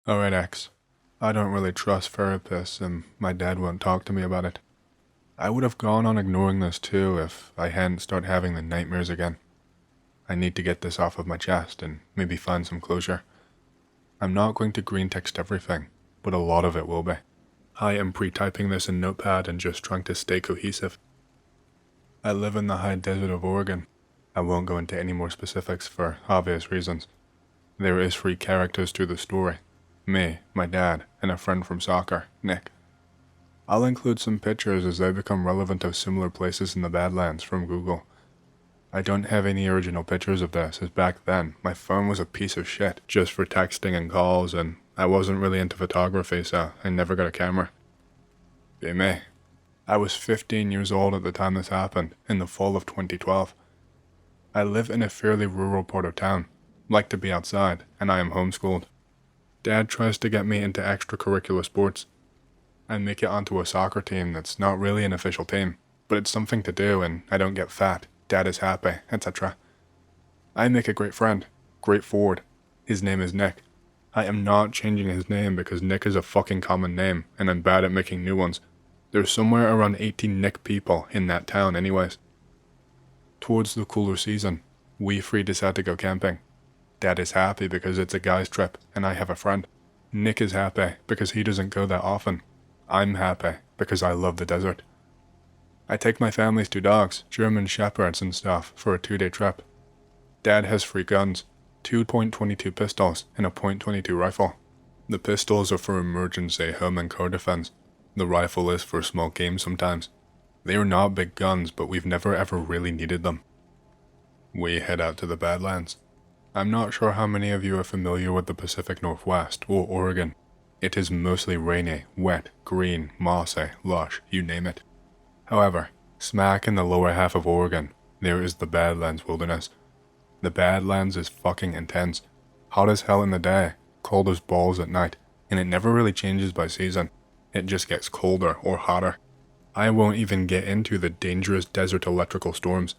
Alright, X. I don't really trust therapists, and my dad won't talk to me about it. I would have gone on ignoring this too if I hadn't started having the nightmares again. I need to get this off of my chest and maybe find some closure. I'm not going to green text everything, but a lot of it will be. I am pre-typing this in Notepad and just trying to stay cohesive. I live in the high desert of Oregon. I won't go into any more specifics for obvious reasons. There is 3 characters to the story. Me, my dad, and a friend from soccer, Nick. I'll include some pictures as they become relevant of similar places in the Badlands from Google. I don't have any original pictures of this, as back then, my phone was a piece of shit just for texting and calls, and I wasn't really into photography, so I never got a camera. Be me. I was 15 years old at the time this happened, in the fall of 2012. I live in a fairly rural part of town, like to be outside, and I am homeschooled. Dad tries to get me into extracurricular sports. I make it onto a soccer team that's not really an official team, but it's something to do and I don't get fat, Dad is happy, etc. I make a great friend, great forward. His name is Nick. I am not changing his name because Nick is a fucking common name and I'm bad at making new ones. There's somewhere around 18 Nick people in that town anyways. Towards the cooler season, we 3 decide to go camping. Dad is happy because it's a guy's trip and I have a friend. Nick is happy because he doesn't go that often. I'm happy because I love the desert. I take my family's 2 dogs, German shepherds and stuff, for a 2-day trip. Dad has 3 guns, 2 .22 pistols and a .22 rifle. The pistols are for emergency home and car defense. The rifle is for small game sometimes. They are not big guns, but we've never ever really needed them. We head out to the Badlands. I'm not sure how many of you are familiar with the Pacific Northwest or Oregon. It is mostly rainy, wet, green, mossy, lush, you name it. However, smack in the lower half of Oregon, there is the Badlands wilderness. The Badlands is fucking intense. Hot as hell in the day, cold as balls at night, and it never really changes by season. It just gets colder or hotter. I won't even get into the dangerous desert electrical storms.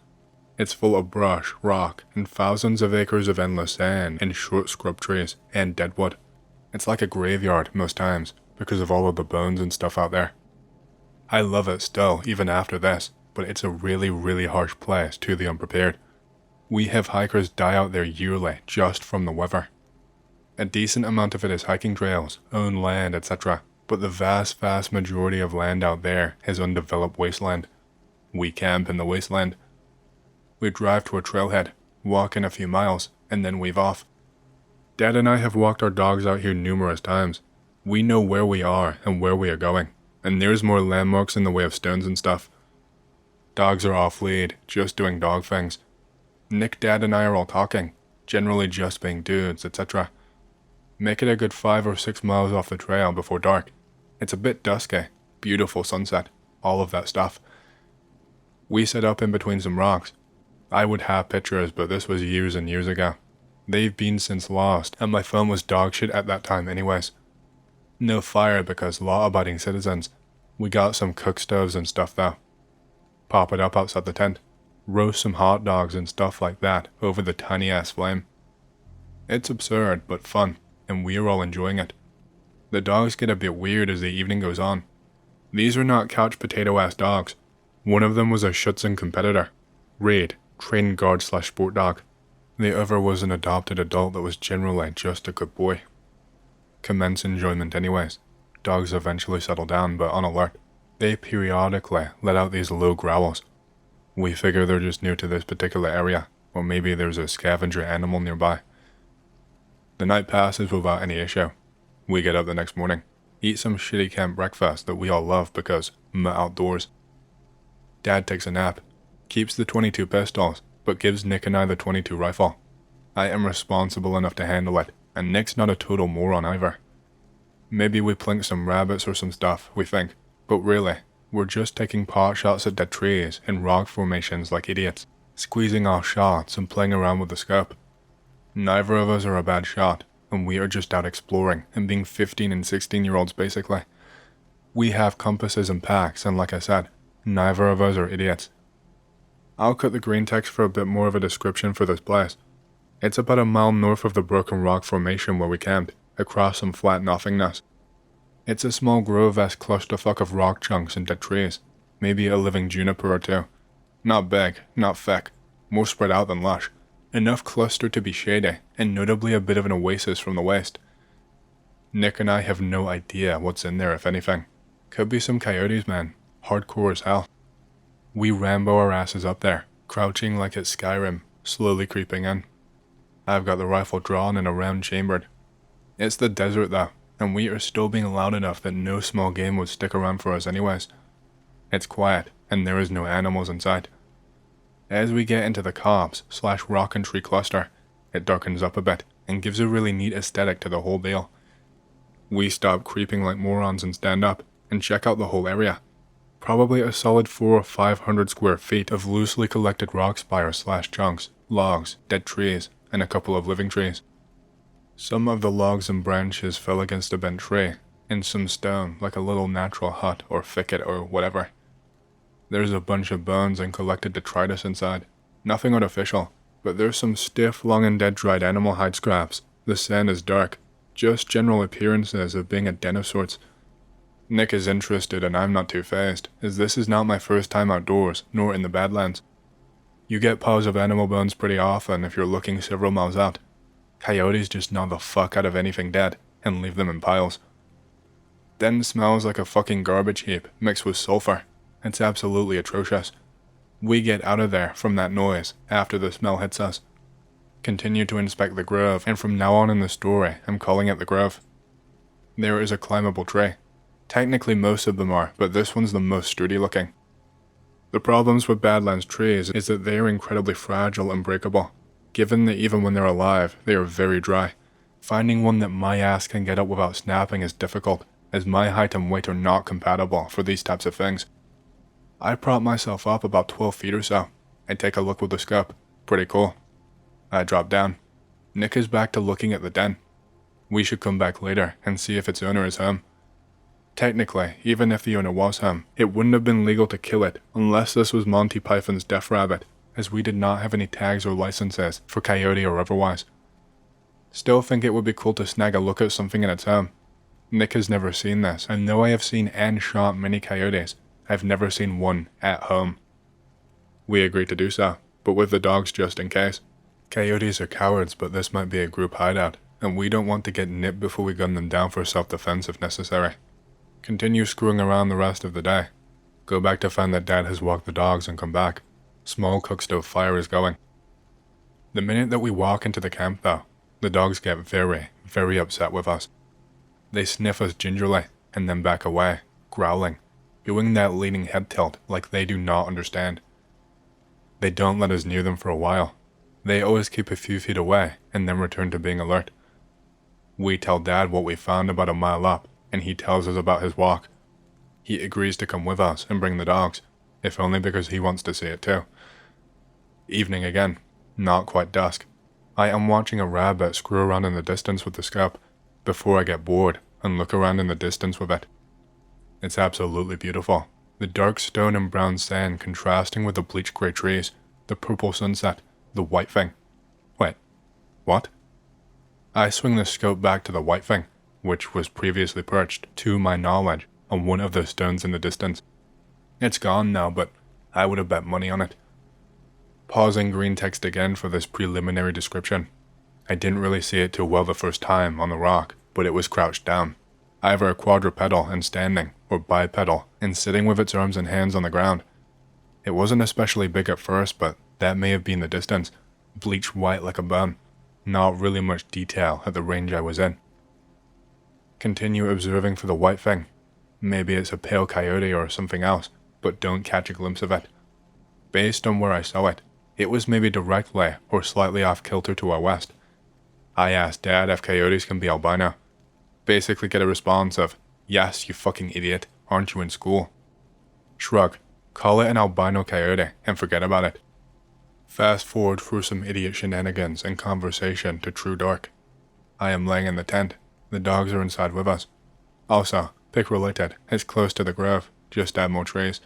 It's full of brush, rock, and thousands of acres of endless sand and short scrub trees and deadwood. It's like a graveyard most times because of all of the bones and stuff out there. I love it still even after this, but it's a really, really harsh place to the unprepared. We have hikers die out there yearly just from the weather. A decent amount of it is hiking trails, own land, etc., but the vast majority of land out there is undeveloped wasteland. We camp in the wasteland. We drive to a trailhead, walk in a few miles, and then weave off. Dad and I have walked our dogs out here numerous times. We know where we are and where we are going, and there's more landmarks in the way of stones and stuff. Dogs are off lead, just doing dog things. Nick, Dad, and I are all talking, generally just being dudes, etc. Make it a good 5 or 6 miles off the trail before dark. It's a bit dusky, beautiful sunset, all of that stuff. We set up in between some rocks. I would have pictures, but this was years and years ago. They've been since lost, and my phone was dog shit at that time anyways. No fire because law-abiding citizens. We got some cook stoves and stuff though. Pop it up outside the tent. Roast some hot dogs and stuff like that over the tiny ass flame. It's absurd, but fun, and we're all enjoying it. The dogs get a bit weird as the evening goes on. These are not couch potato ass dogs. One of them was a Schutzhund competitor. Raid, trained guard / sport dog. The other was an adopted adult that was generally just a good boy. Commence enjoyment anyways. Dogs eventually settle down, but on alert. They periodically let out these low growls. We figure they're just new to this particular area, or maybe there's a scavenger animal nearby. The night passes without any issue. We get up the next morning, eat some shitty camp breakfast that we all love because outdoors. Dad takes a nap, keeps the .22 pistols, but gives Nick and I the .22 rifle. I am responsible enough to handle it, and Nick's not a total moron either. Maybe we plink some rabbits or some stuff, we think, but really, we're just taking pot shots at dead trees and rock formations like idiots, squeezing off shots and playing around with the scope. Neither of us are a bad shot, and we are just out exploring and being 15 and 16-year-olds basically. We have compasses and packs, and like I said, neither of us are idiots. I'll cut the green text for a bit more of a description for this place. It's about a mile north of the broken rock formation where we camped, across some flat nothingness. It's a small grove-esque clusterfuck of rock chunks and dead trees, maybe a living juniper or two. Not big, not thick, more spread out than lush, enough cluster to be shady, and notably a bit of an oasis from the waste. Nick and I have no idea what's in there, if anything. Could be some coyotes, man. Hardcore as hell. We Rambo our asses up there, crouching like it's Skyrim, slowly creeping in. I've got the rifle drawn and a round chambered. It's the desert though, and we are still being loud enough that no small game would stick around for us anyways. It's quiet, and there is no animals in sight. As we get into the copse/rock and tree cluster, it darkens up a bit, and gives a really neat aesthetic to the whole deal. We stop creeping like morons and stand up, and check out the whole area. Probably a solid 400 or 500 square feet of loosely collected rock spires/chunks, logs, dead trees, and a couple of living trees. Some of the logs and branches fell against a bent tree, and some stone like a little natural hut or thicket or whatever. There's a bunch of bones and collected detritus inside. Nothing artificial, but there's some stiff, long and dead dried animal hide scraps. The sand is dark, just general appearances of being a den of sorts. Nick is interested and I'm not too fazed, as this is not my first time outdoors, nor in the Badlands. You get piles of animal bones pretty often if you're looking several miles out. Coyotes just gnaw the fuck out of anything dead, and leave them in piles. Den smells like a fucking garbage heap, mixed with sulfur. It's absolutely atrocious. We get out of there from that noise after the smell hits us. Continue to inspect the grove, and from now on in the story, I'm calling it the grove. There is a climbable tree. Technically most of them are, but this one's the most sturdy looking. The problems with Badlands trees is that they are incredibly fragile and breakable, given that even when they're alive, they are very dry. Finding one that my ass can get up without snapping is difficult, as my height and weight are not compatible for these types of things. I prop myself up about 12 feet or so, and take a look with the scope. Pretty cool. I drop down. Nick is back to looking at the den. We should come back later and see if its owner is home. Technically, even if the owner was home, it wouldn't have been legal to kill it unless this was Monty Python's Death Rabbit, as we did not have any tags or licenses for coyote or otherwise. Still think it would be cool to snag a look at something in its home. Nick has never seen this, and though I have seen and shot many coyotes, I've never seen one at home. We agreed to do so, but with the dogs just in case. Coyotes are cowards, but this might be a group hideout, and we don't want to get nipped before we gun them down for self-defense if necessary. Continue screwing around the rest of the day. Go back to find that Dad has walked the dogs and come back. Small cook stove fire is going. The minute that we walk into the camp though, the dogs get very, very upset with us. They sniff us gingerly, and then back away, growling, doing that leaning head tilt like they do not understand. They don't let us near them for a while. They always keep a few feet away, and then return to being alert. We tell Dad what we found about a mile up, and he tells us about his walk. He agrees to come with us and bring the dogs, if only because he wants to see it too. Evening again, not quite dusk. I am watching a rabbit screw around in the distance with the scope, before I get bored and look around in the distance with it. It's absolutely beautiful. The dark stone and brown sand contrasting with the bleached grey trees, the purple sunset, the white thing. Wait, what? I swing the scope back to the white thing, which was previously perched, to my knowledge, on one of the stones in the distance. It's gone now, but I would have bet money on it. Pausing green text again for this preliminary description. I didn't really see it too well the first time on the rock, but it was crouched down. Either a quadrupedal and standing, or bipedal and sitting with its arms and hands on the ground. It wasn't especially big at first, but that may have been the distance. Bleached white like a bone. Not really much detail at the range I was in. Continue observing for the white thing. Maybe it's a pale coyote or something else, but don't catch a glimpse of it. Based on where I saw it, it was maybe directly or slightly off kilter to our west. I asked Dad if coyotes can be albino. Basically get a response of, "Yes, you fucking idiot, aren't you in school?" Shrug, call it an albino coyote and forget about it. Fast forward through some idiot shenanigans and conversation to true dark. I am laying in the tent. The dogs are inside with us. Also, pick related, it's close to the grove, just add more trees.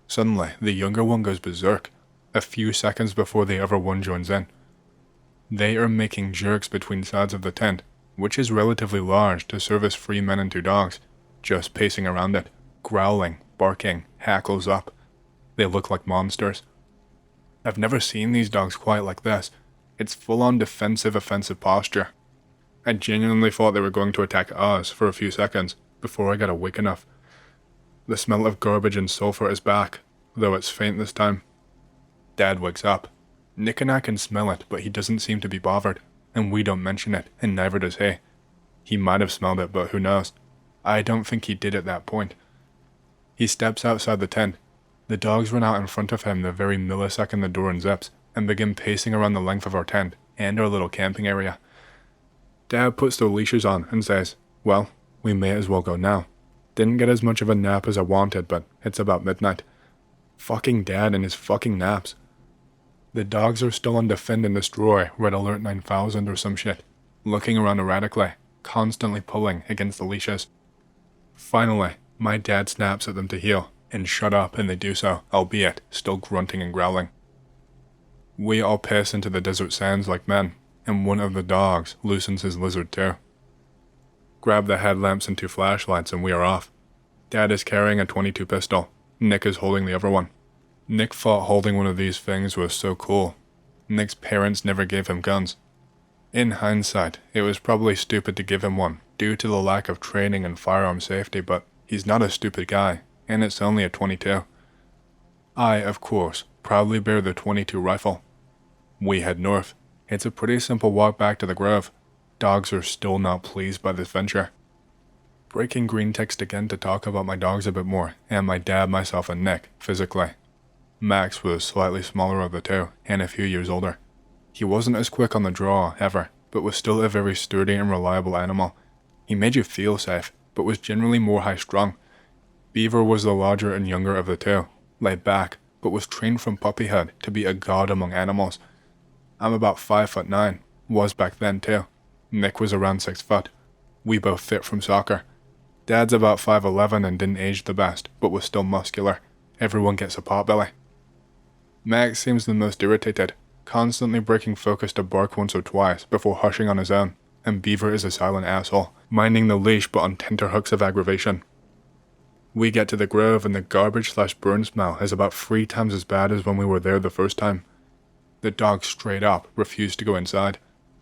Suddenly, the younger one goes berserk, a few seconds before the other one joins in. They are making jerks between sides of the tent, which is relatively large to service 3 men and 2 dogs, just pacing around it, growling, barking, hackles up. They look like monsters. I've never seen these dogs quite like this. It's full-on defensive offensive posture. I genuinely thought they were going to attack us for a few seconds before I got awake enough. The smell of garbage and sulfur is back, though it's faint this time. Dad wakes up. Nick and I can smell it, but he doesn't seem to be bothered, and we don't mention it, and neither does he. He might have smelled it, but who knows. I don't think he did at that point. He steps outside the tent. The dogs run out in front of him the very millisecond the door unzips, and begin pacing around the length of our tent and our little camping area. Dad puts their leashes on and says, "Well, we may as well go now. Didn't get as much of a nap as I wanted, but it's about midnight." Fucking Dad and his fucking naps. The dogs are still on Defend and Destroy, Red Alert 9000 or some shit, looking around erratically, constantly pulling against the leashes. Finally, my dad snaps at them to heel, and shut up, and they do so, albeit still grunting and growling. We all piss into the desert sands like men, and one of the dogs loosens his lizard too. Grab the headlamps and 2 flashlights and we are off. Dad is carrying a .22 pistol. Nick is holding the other one. Nick thought holding one of these things was so cool. Nick's parents never gave him guns. In hindsight, it was probably stupid to give him one, due to the lack of training and firearm safety, but he's not a stupid guy, and it's only a .22. I, of course, proudly bear the .22 rifle. We head north. It's a pretty simple walk back to the grove. Dogs are still not pleased by this venture. Breaking green text again to talk about my dogs a bit more, and my dad, myself, and Nick, physically. Max was slightly smaller of the two, and a few years older. He wasn't as quick on the draw, ever, but was still a very sturdy and reliable animal. He made you feel safe, but was generally more high-strung. Beaver was the larger and younger of the two, laid back, but was trained from puppyhood to be a god among animals. I'm about 5'9", was back then too. Nick was around 6 foot. We both fit from soccer. Dad's about 5'11" and didn't age the best, but was still muscular. Everyone gets a potbelly. Max seems the most irritated, constantly breaking focus to bark once or twice before hushing on his own, and Beaver is a silent asshole, minding the leash but on tenterhooks of aggravation. We get to the grove and the garbage/burn smell is about 3 times as bad as when we were there the first time. The dogs straight up refuse to go inside.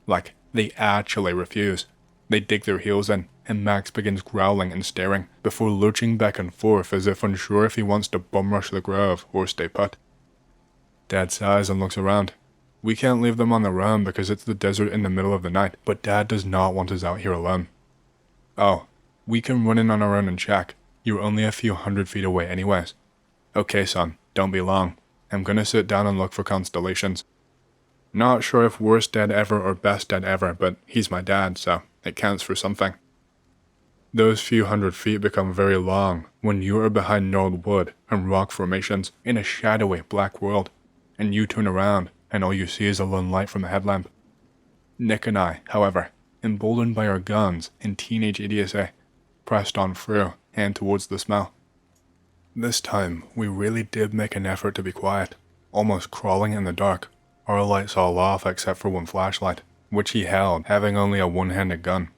Like, they actually refuse. They dig their heels in, and Max begins growling and staring, before lurching back and forth as if unsure if he wants to bum rush the grove or stay put. Dad sighs and looks around. We can't leave them on their own because it's the desert in the middle of the night, but Dad does not want us out here alone. "Oh, we can run in on our own and check. You're only a few 100 feet away anyways." "Okay, son, don't be long. I'm gonna sit down and look for constellations." Not sure if worst dad ever or best dad ever, but he's my dad, so it counts for something. Those few 100 feet become very long when you are behind gnarled wood and rock formations in a shadowy black world, and you turn around and all you see is a lone light from a headlamp. Nick and I, however, emboldened by our guns and teenage idiocy, pressed on through and towards the smell. This time, we really did make an effort to be quiet, almost crawling in the dark, our lights all off except for one flashlight, which he held, having only a one-handed gun.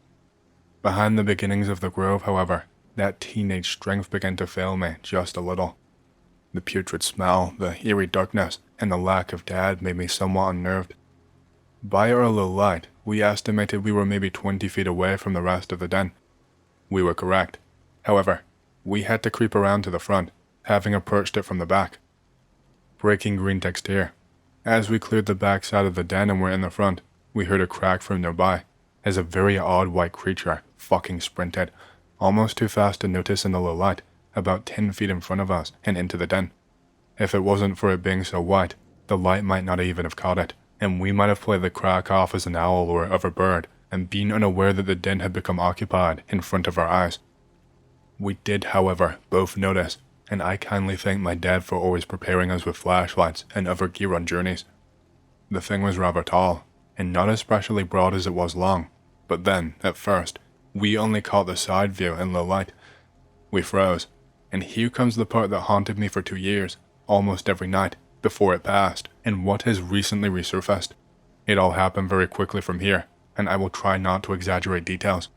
Behind the beginnings of the grove, however, that teenage strength began to fail me just a little. The putrid smell, the eerie darkness, and the lack of Dad made me somewhat unnerved. By our low light, we estimated we were maybe 20 feet away from the rest of the den. We were correct. However, we had to creep around to the front, having approached it from the back. Breaking green text here. As we cleared the back side of the den and were in the front, we heard a crack from nearby, as a very odd white creature fucking sprinted, almost too fast to notice in the low light, about 10 feet in front of us and into the den. If it wasn't for it being so white, the light might not even have caught it, and we might have played the crack off as an owl or other bird, and been unaware that the den had become occupied in front of our eyes. We did, however, both notice, and I kindly thank my dad for always preparing us with flashlights and other gear on journeys. The thing was rather tall, and not especially broad as it was long, but then, at first, we only caught the side view in low light. We froze, and here comes the part that haunted me for 2 years, almost every night, before it passed, and what has recently resurfaced. It all happened very quickly from here, and I will try not to exaggerate details.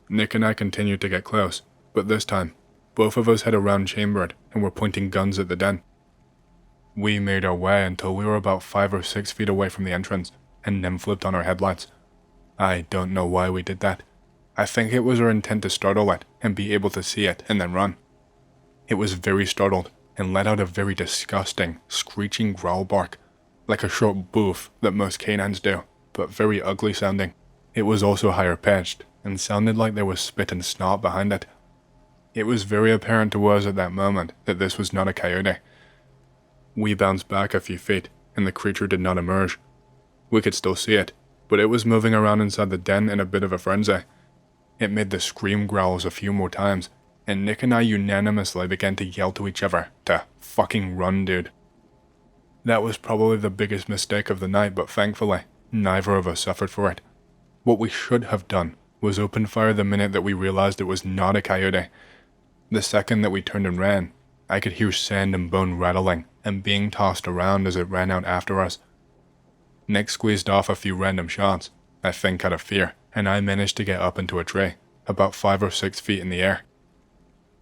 Nick and I continued to get close, but this time, both of us had a round chambered and were pointing guns at the den. We made our way until we were about 5 or 6 feet away from the entrance, and then flipped on our headlights. I don't know why we did that. I think it was our intent to startle it and be able to see it and then run. It was very startled and let out a very disgusting, screeching growl bark, like a short boof that most canines do, but very ugly sounding. It was also higher pitched and sounded like there was spit and snot behind it. It was very apparent to us at that moment that this was not a coyote. We bounced back a few feet, and the creature did not emerge. We could still see it, but it was moving around inside the den in a bit of a frenzy. It made the scream growls a few more times, and Nick and I unanimously began to yell to each other to fucking run, dude. That was probably the biggest mistake of the night, but thankfully, neither of us suffered for it. What we should have done was open fire the minute that we realized it was not a coyote. The second that we turned and ran, I could hear sand and bone rattling and being tossed around as it ran out after us. Nick squeezed off a few random shots, I think out of fear, and I managed to get up into a tree, about 5 or 6 feet in the air.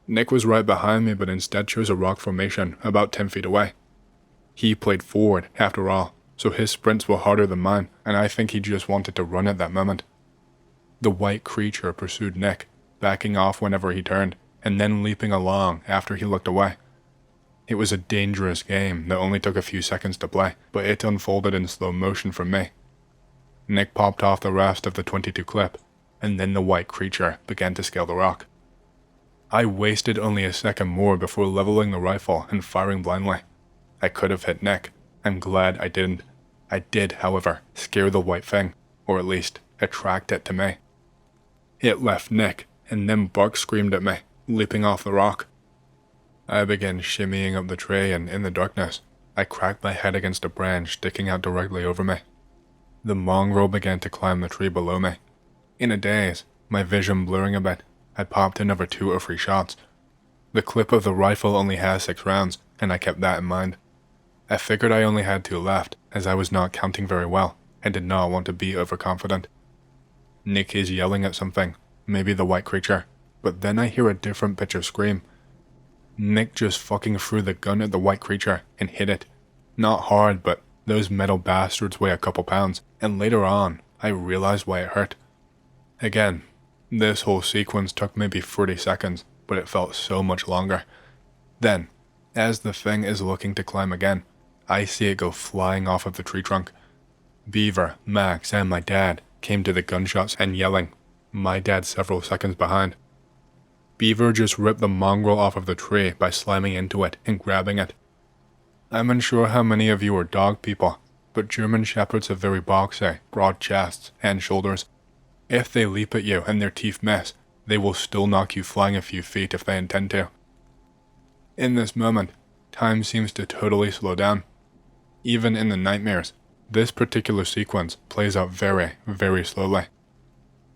Nick was right behind me, but instead chose a rock formation about 10 feet away. He played forward, after all, so his sprints were harder than mine, and I think he just wanted to run at that moment. The white creature pursued Nick, backing off whenever he turned, and then leaping along after he looked away. It was a dangerous game that only took a few seconds to play, but it unfolded in slow motion for me. Nick popped off the rest of the .22 clip, and then the white creature began to scale the rock. I wasted only a second more before leveling the rifle and firing blindly. I could have hit Nick. I'm glad I didn't. I did, however, scare the white thing, or at least attract it to me. It left Nick, and then Bark screamed at me, leaping off the rock. I began shimmying up the tree, and in the darkness, I cracked my head against a branch sticking out directly over me. The mongrel began to climb the tree below me. In a daze, my vision blurring a bit, I popped another 2 or 3 shots. The clip of the rifle only has 6 rounds, and I kept that in mind. I figured I only had 2 left, as I was not counting very well, and did not want to be overconfident. Nick is yelling at something, maybe the white creature, but then I hear a different pitch of scream. Nick just fucking threw the gun at the white creature and hit it. Not hard, but those metal bastards weigh a couple pounds, and later on, I realized why it hurt. Again, this whole sequence took maybe 30 seconds, but it felt so much longer. Then, as the thing is looking to climb again, I see it go flying off of the tree trunk. Beaver, Max, and my dad came to the gunshots and yelling, my dad several seconds behind. Beaver just ripped the mongrel off of the tree by slamming into it and grabbing it. I'm unsure how many of you are dog people, but German Shepherds have very boxy, broad chests and shoulders. If they leap at you and their teeth miss, they will still knock you flying a few feet if they intend to. In this moment, time seems to totally slow down. Even in the nightmares, this particular sequence plays out very, very slowly.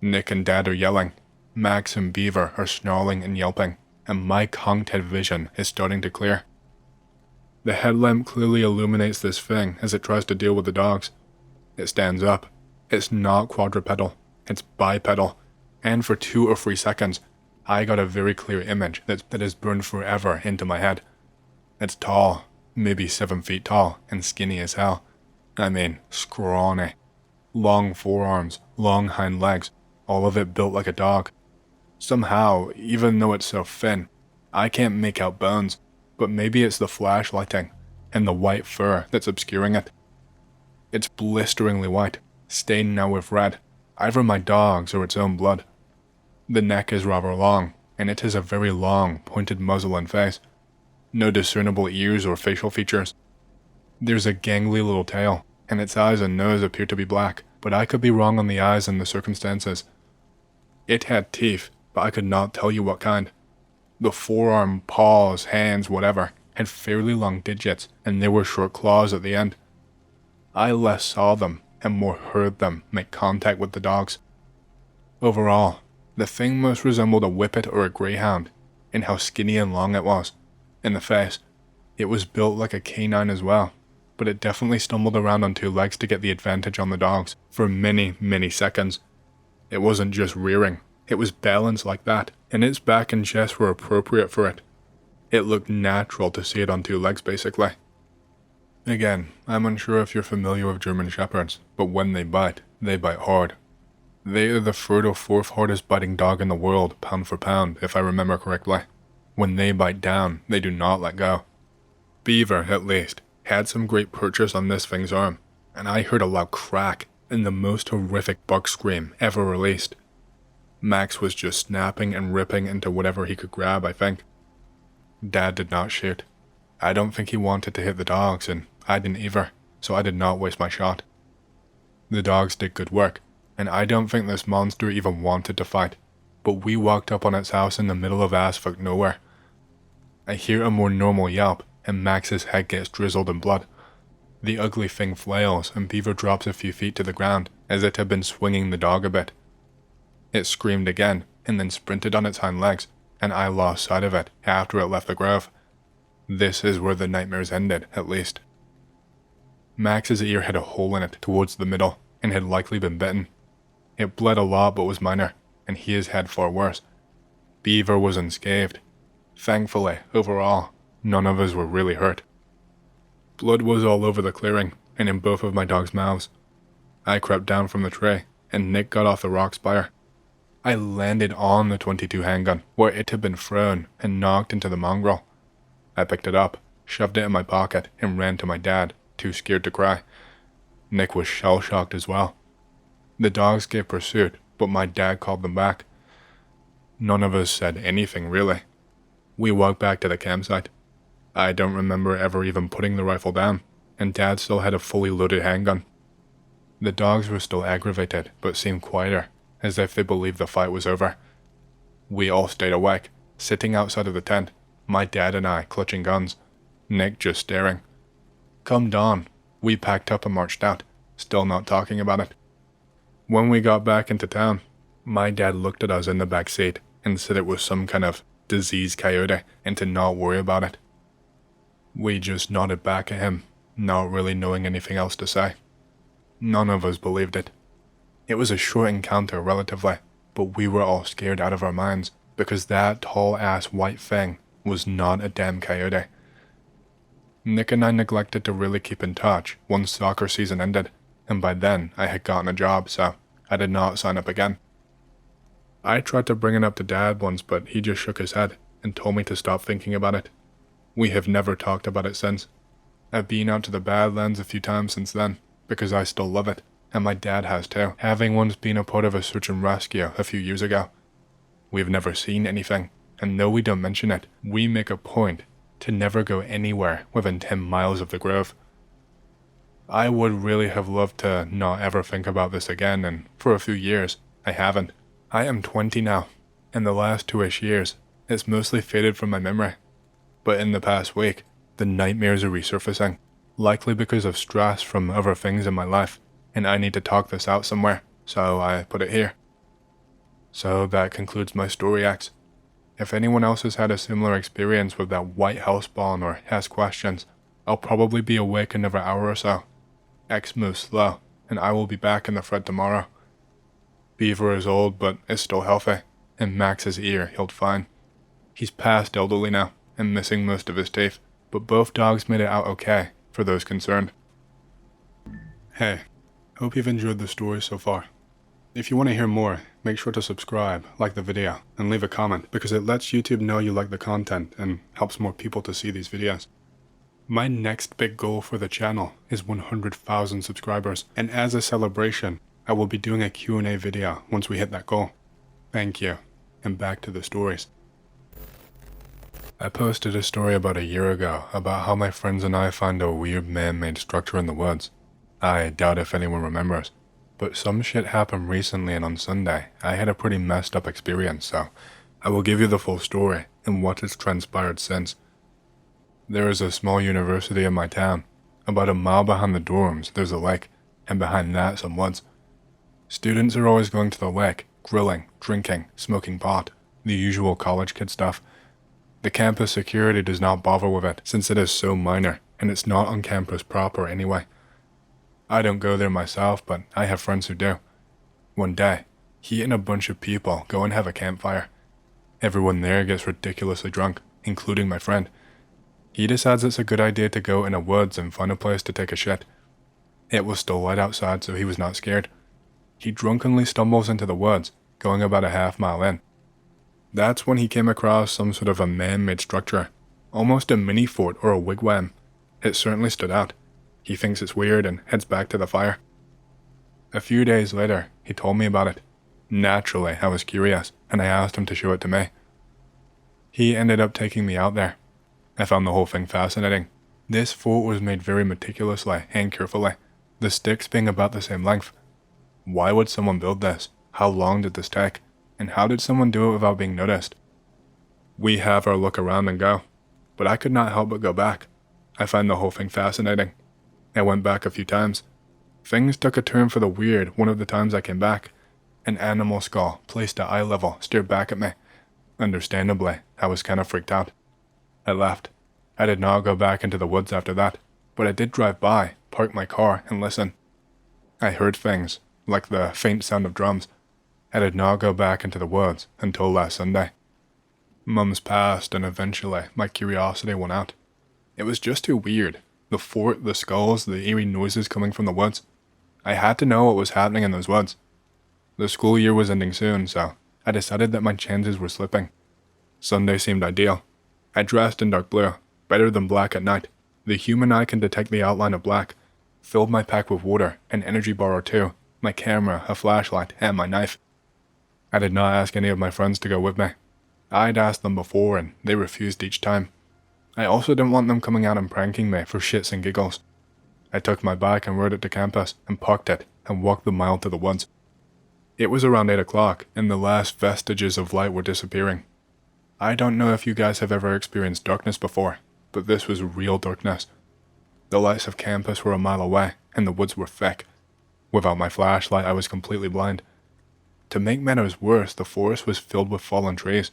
Nick and Dad are yelling, Max and Beaver are snarling and yelping, and my conked head vision is starting to clear. The headlamp clearly illuminates this thing as it tries to deal with the dogs. It stands up. It's not quadrupedal, it's bipedal, and for 2 or 3 seconds, I got a very clear image that is burned forever into my head. It's tall, maybe 7 feet tall, and skinny as hell. I mean, scrawny. Long forearms, long hind legs, all of it built like a dog. Somehow, even though it's so thin, I can't make out bones, but maybe it's the flashlighting and the white fur that's obscuring it. It's blisteringly white, stained now with red, either my dog's or its own blood. The neck is rather long, and it has a very long, pointed muzzle and face. No discernible ears or facial features. There's a gangly little tail, and its eyes and nose appear to be black, but I could be wrong on the eyes and the circumstances. It had teeth, but I could not tell you what kind. The forearm, paws, hands, whatever, had fairly long digits, and there were short claws at the end. I less saw them, and more heard them make contact with the dogs. Overall, the thing most resembled a whippet or a greyhound, in how skinny and long it was. In the face, it was built like a canine as well, but it definitely stumbled around on two legs to get the advantage on the dogs for many, many seconds. It wasn't just rearing, it was balanced like that, and its back and chest were appropriate for it. It looked natural to see it on two legs basically. Again, I'm unsure if you're familiar with German Shepherds, but when they bite hard. They are the third or fourth hardest biting dog in the world, pound for pound, if I remember correctly. When they bite down, they do not let go. Beaver, at least, had some great purchase on this thing's arm, and I heard a loud crack and the most horrific buck scream ever released. Max was just snapping and ripping into whatever he could grab, I think. Dad did not shoot. I don't think he wanted to hit the dogs, and I didn't either, so I did not waste my shot. The dogs did good work, and I don't think this monster even wanted to fight, but we walked up on its house in the middle of ass-fuck nowhere. I hear a more normal yelp, and Max's head gets drizzled in blood. The ugly thing flails, and Beaver drops a few feet to the ground, as it had been swinging the dog a bit. It screamed again, and then sprinted on its hind legs, and I lost sight of it after it left the grove. This is where the nightmares ended, at least. Max's ear had a hole in it towards the middle, and had likely been bitten. It bled a lot but was minor, and he has had far worse. Beaver was unscathed. Thankfully, overall, none of us were really hurt. Blood was all over the clearing, and in both of my dogs' mouths. I crept down from the tray, and Nick got off the rock spire. I landed on the .22 handgun, where it had been thrown and knocked into the mongrel. I picked it up, shoved it in my pocket, and ran to my dad, too scared to cry. Nick was shell-shocked as well. The dogs gave pursuit, but my dad called them back. None of us said anything, really. We walked back to the campsite. I don't remember ever even putting the rifle down, and Dad still had a fully loaded handgun. The dogs were still aggravated, but seemed quieter, as if they believed the fight was over. We all stayed awake, sitting outside of the tent, my dad and I clutching guns, Nick just staring. Come dawn, we packed up and marched out, still not talking about it. When we got back into town, my dad looked at us in the back seat and said it was some kind of diseased coyote and to not worry about it. We just nodded back at him, not really knowing anything else to say. None of us believed it. It was a short encounter relatively, but we were all scared out of our minds because that tall-ass white thing was not a damn coyote. Nick and I neglected to really keep in touch once soccer season ended, and by then I had gotten a job, so I did not sign up again. I tried to bring it up to Dad once, but he just shook his head and told me to stop thinking about it. We have never talked about it since. I've been out to the Badlands a few times since then, because I still love it, and my dad has too, having once been a part of a search and rescue a few years ago. We've never seen anything, and though we don't mention it, we make a point to never go anywhere within 10 miles of the grove. I would really have loved to not ever think about this again, and for a few years, I haven't. I am 20 now, and the last 2-ish years, it's mostly faded from my memory. But in the past week, the nightmares are resurfacing, likely because of stress from other things in my life, and I need to talk this out somewhere, so I put it here. So that concludes my story acts. If anyone else has had a similar experience with that white house spawn or has questions, I'll probably be awake another hour or so. X moves slow, and I will be back in the thread tomorrow. Beaver is old, but is still healthy, and Max's ear healed fine. He's past elderly now, and missing most of his teeth, but both dogs made it out okay, for those concerned. Hey, hope you've enjoyed the story so far. If you want to hear more, make sure to subscribe, like the video, and leave a comment, because it lets YouTube know you like the content and helps more people to see these videos. My next big goal for the channel is 100,000 subscribers, and as a celebration, I will be doing a Q&A video once we hit that goal. Thank you, and back to the stories. I posted a story about a year ago about how my friends and I found a weird man-made structure in the woods. I doubt if anyone remembers, but some shit happened recently, and on Sunday, I had a pretty messed up experience, so I will give you the full story and what has transpired since. There is a small university in my town. About a mile behind the dorms, there's a lake, and behind that, some woods. Students are always going to the lake, grilling, drinking, smoking pot, the usual college kid stuff. The campus security does not bother with it since it is so minor and it's not on campus proper anyway. I don't go there myself, but I have friends who do. One day, he and a bunch of people go and have a campfire. Everyone there gets ridiculously drunk, including my friend. He decides it's a good idea to go in a woods and find a place to take a shit. It was still light outside, so he was not scared. He drunkenly stumbles into the woods, going about a half-mile in. That's when he came across some sort of a man-made structure, almost a mini fort or a wigwam. It certainly stood out. He thinks it's weird and heads back to the fire. A few days later, he told me about it. Naturally, I was curious, and I asked him to show it to me. He ended up taking me out there. I found the whole thing fascinating. This fort was made very meticulously and carefully, the sticks being about the same length. Why would someone build this? How long did this take? And how did someone do it without being noticed? We have our look around and go, but I could not help but go back. I find the whole thing fascinating. I went back a few times. Things took a turn for the weird one of the times I came back. An animal skull, placed at eye level, stared back at me. Understandably, I was kind of freaked out. I left. I did not go back into the woods after that, but I did drive by, park my car, and listen. I heard things, like the faint sound of drums. I did not go back into the woods until last Sunday. Months passed, and eventually my curiosity went out. It was just too weird. The fort, the skulls, the eerie noises coming from the woods. I had to know what was happening in those woods. The school year was ending soon, so I decided that my chances were slipping. Sunday seemed ideal. I dressed in dark blue, better than black at night. The human eye can detect the outline of black. Filled my pack with water, an energy bar or two, my camera, a flashlight, and my knife. I did not ask any of my friends to go with me. I'd asked them before, and they refused each time. I also didn't want them coming out and pranking me for shits and giggles. I took my bike and rode it to campus, and parked it, and walked the mile to the woods. It was around 8 o'clock, and the last vestiges of light were disappearing. I don't know if you guys have ever experienced darkness before, but this was real darkness. The lights of campus were a mile away, and the woods were thick. Without my flashlight, I was completely blind. To make matters worse, the forest was filled with fallen trees.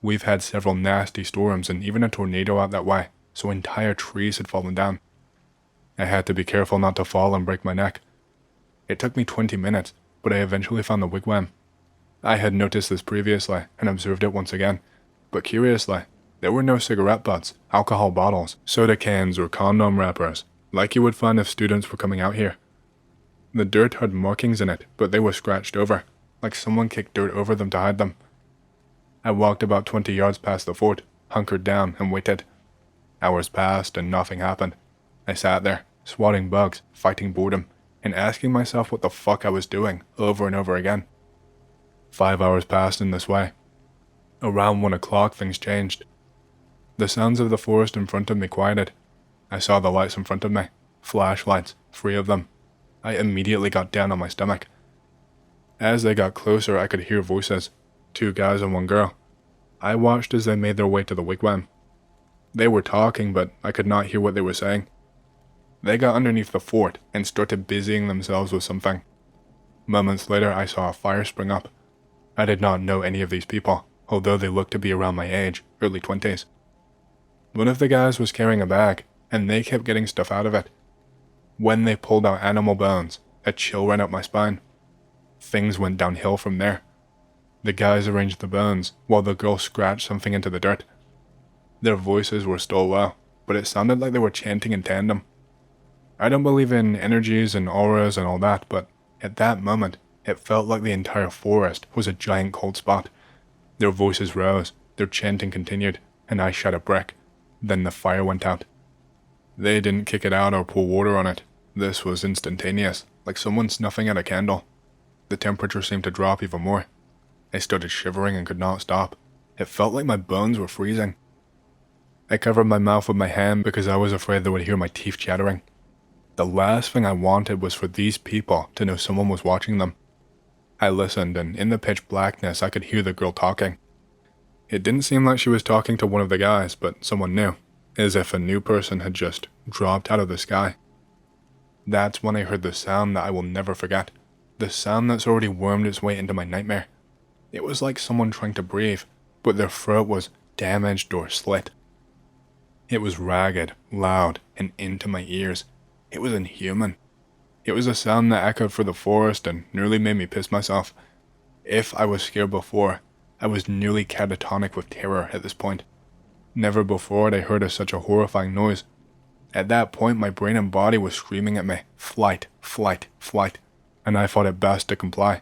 We've had several nasty storms and even a tornado out that way, so entire trees had fallen down. I had to be careful not to fall and break my neck. It took me 20 minutes, but I eventually found the wigwam. I had noticed this previously and observed it once again, but curiously, there were no cigarette butts, alcohol bottles, soda cans, or condom wrappers, like you would find if students were coming out here. The dirt had markings in it, but they were scratched over, like someone kicked dirt over them to hide them. I walked about 20 yards past the fort, hunkered down, and waited. Hours passed and nothing happened. I sat there, swatting bugs, fighting boredom, and asking myself what the fuck I was doing over and over again. 5 hours passed in this way. Around 1 o'clock things changed. The sounds of the forest in front of me quieted. I saw the lights in front of me, flashlights, 3 of them. I immediately got down on my stomach. As they got closer, I could hear voices, 2 guys and 1 girl. I watched as they made their way to the wigwam. They were talking, but I could not hear what they were saying. They got underneath the fort and started busying themselves with something. Moments later, I saw a fire spring up. I did not know any of these people, although they looked to be around my age, early 20s. One of the guys was carrying a bag, and they kept getting stuff out of it. When they pulled out animal bones, a chill ran up my spine. Things went downhill from there. The guys arranged the bones, while the girl scratched something into the dirt. Their voices were still low, but it sounded like they were chanting in tandem. I don't believe in energies and auras and all that, but at that moment, it felt like the entire forest was a giant cold spot. Their voices rose, their chanting continued, and I shot a brick. Then the fire went out. They didn't kick it out or pour water on it. This was instantaneous, like someone snuffing at a candle. The temperature seemed to drop even more. I started shivering and could not stop. It felt like my bones were freezing. I covered my mouth with my hand because I was afraid they would hear my teeth chattering. The last thing I wanted was for these people to know someone was watching them. I listened, and in the pitch blackness I could hear the girl talking. It didn't seem like she was talking to one of the guys, but someone new, as if a new person had just dropped out of the sky. That's when I heard the sound that I will never forget, the sound that's already wormed its way into my nightmare. It was like someone trying to breathe, but their throat was damaged or slit. It was ragged, loud, and into my ears. It was inhuman. It was a sound that echoed through the forest and nearly made me piss myself. If I was scared before, I was nearly catatonic with terror at this point. Never before had I heard of such a horrifying noise. At that point, my brain and body was screaming at me, flight, flight, flight, and I thought it best to comply.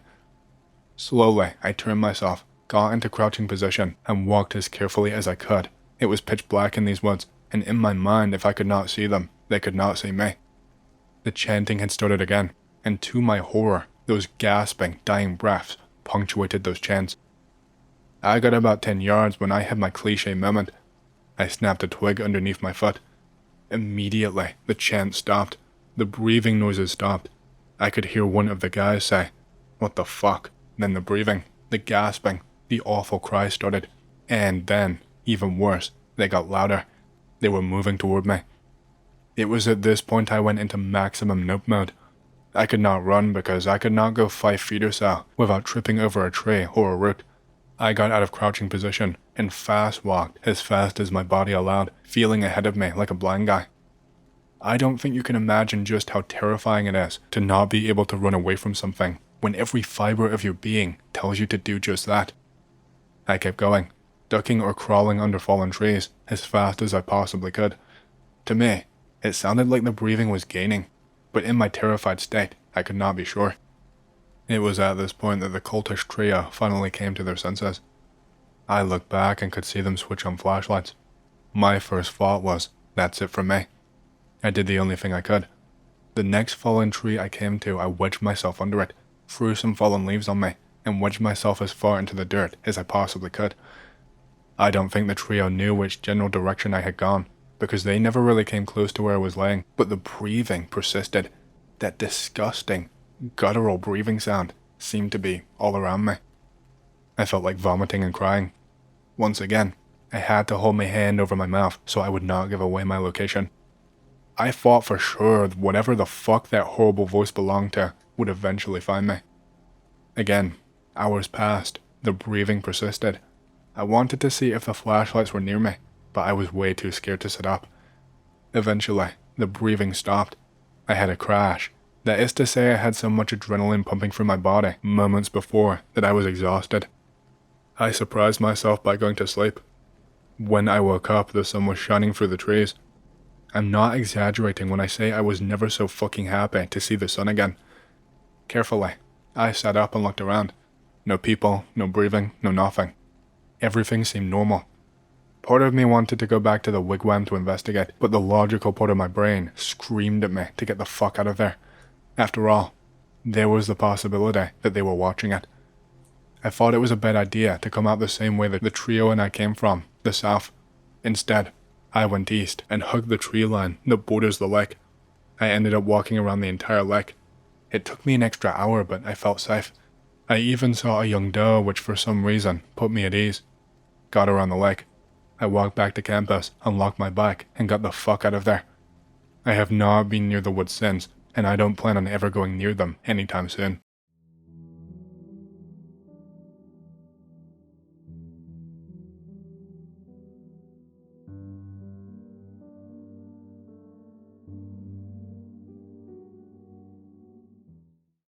Slowly, I turned myself, got into crouching position, and walked as carefully as I could. It was pitch black in these woods, and in my mind, if I could not see them, they could not see me. The chanting had started again, and to my horror, those gasping, dying breaths punctuated those chants. I got about 10 yards when I had my cliche moment. I snapped a twig underneath my foot. Immediately, the chant stopped. The breathing noises stopped. I could hear one of the guys say, "What the fuck?" Then the breathing, the gasping, the awful cry started. And then, even worse, they got louder. They were moving toward me. It was at this point I went into maximum nope mode. I could not run because I could not go 5 feet or so without tripping over a tree or a root. I got out of crouching position and fast walked as fast as my body allowed, feeling ahead of me like a blind guy. I don't think you can imagine just how terrifying it is to not be able to run away from something when every fiber of your being tells you to do just that. I kept going, ducking or crawling under fallen trees as fast as I possibly could. To me, it sounded like the breathing was gaining, but in my terrified state, I could not be sure. It was at this point that the cultish trio finally came to their senses. I looked back and could see them switch on flashlights. My first thought was, that's it for me. I did the only thing I could. The next fallen tree I came to, I wedged myself under it, threw some fallen leaves on me, and wedged myself as far into the dirt as I possibly could. I don't think the trio knew which general direction I had gone, because they never really came close to where I was laying, but the breathing persisted. That disgusting, guttural breathing sound seemed to be all around me. I felt like vomiting and crying. Once again, I had to hold my hand over my mouth so I would not give away my location. I thought for sure whatever the fuck that horrible voice belonged to would eventually find me. Again, hours passed. The breathing persisted. I wanted to see if the flashlights were near me, but I was way too scared to sit up. Eventually, the breathing stopped. I had a crash. That is to say, I had so much adrenaline pumping through my body moments before that I was exhausted. I surprised myself by going to sleep. When I woke up, the sun was shining through the trees. I'm not exaggerating when I say I was never so fucking happy to see the sun again. Carefully, I sat up and looked around. No people, no breathing, no nothing. Everything seemed normal. Part of me wanted to go back to the wigwam to investigate, but the logical part of my brain screamed at me to get the fuck out of there. After all, there was the possibility that they were watching it. I thought it was a bad idea to come out the same way that the trio and I came from, the south. Instead, I went east and hugged the tree line that borders the lake. I ended up walking around the entire lake. It took me an extra hour, but I felt safe. I even saw a young doe, which for some reason put me at ease. Got around the lake. I walked back to campus, unlocked my bike, and got the fuck out of there. I have not been near the woods since, and I don't plan on ever going near them anytime soon.